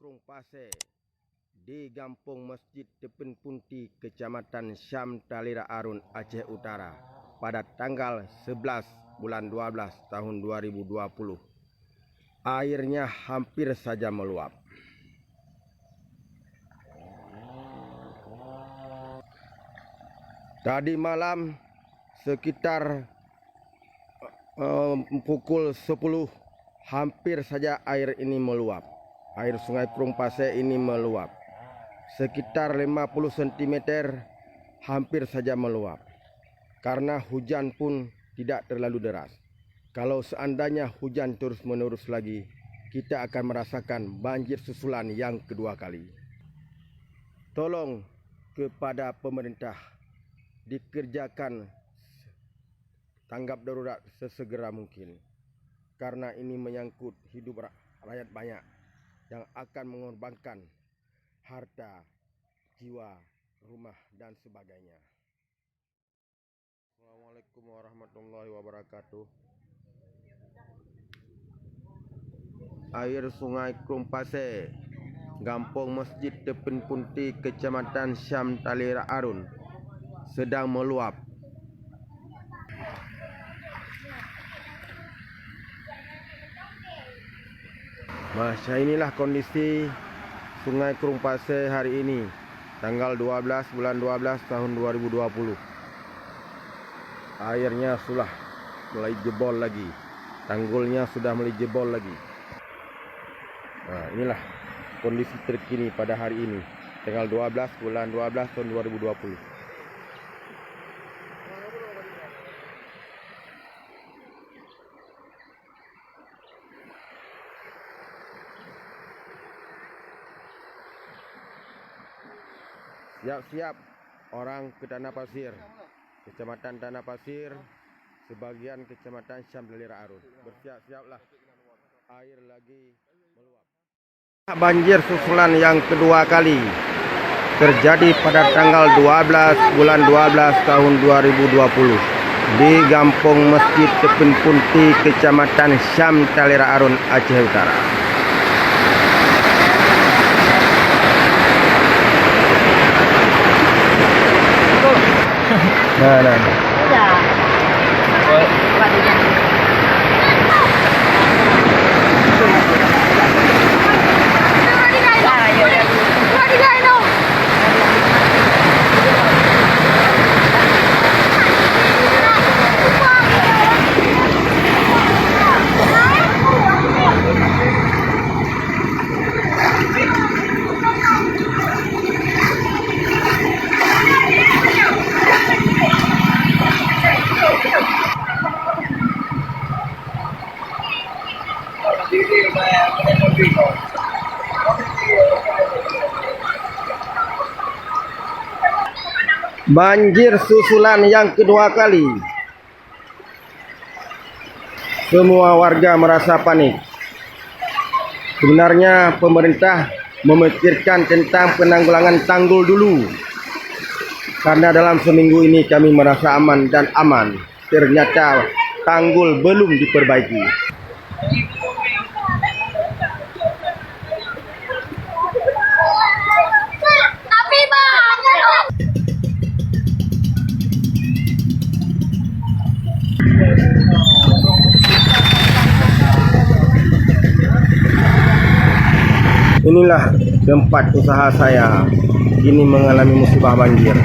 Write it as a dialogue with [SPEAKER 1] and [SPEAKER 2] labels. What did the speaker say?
[SPEAKER 1] Krung Pasir di Kampung Masjid Tepin Punti, Kecamatan Syam, Talera Arun, Aceh Utara pada tanggal 11 bulan 12 tahun 2020. Airnya hampir saja meluap. Tadi malam sekitar pukul 10 hampir saja air ini meluap. Air Sungai Krung Pasir ini meluap. Sekitar 50 cm hampir saja meluap. Karena hujan pun tidak terlalu deras. Kalau seandainya hujan terus-menerus lagi, kita akan merasakan banjir susulan yang kedua kali. Tolong kepada pemerintah dikerjakan tanggap darurat sesegera mungkin. Karena ini menyangkut hidup rakyat banyak yang akan mengorbankan harta, jiwa, rumah, dan sebagainya. Assalamualaikum warahmatullahi wabarakatuh. Air Sungai Krung Pasir, Kampung Masjid Tepin Punti, Kecamatan Syam, Talera Arun sedang meluap. Masa inilah kondisi Sungai Krung Pasir hari ini, tanggal 12 bulan 12 tahun 2020. Airnya sudah mulai jebol lagi. Tanggulnya sudah mulai jebol lagi. Nah, inilah kondisi terkini pada hari ini, tanggal 12 bulan 12 tahun 2020. Siap-siap orang ke Tanah Pasir, Kecamatan Tanah Pasir, sebagian Kecamatan Syam, Talera Arun. Bersiap-siaplah, air lagi meluap. Banjir susulan yang kedua kali terjadi pada tanggal 12 bulan 12 tahun 2020 di Kampung Masjid Tepin Punti, Kecamatan Syam, Talera Arun, Aceh Utara. Nah. Banjir susulan yang kedua kali. Semua warga merasa panik. Sebenarnya pemerintah memikirkan tentang penanggulangan tanggul dulu. Karena dalam seminggu ini kami merasa aman dan aman. Ternyata tanggul belum diperbaiki. Inilah tempat usaha saya, kini mengalami musibah banjir.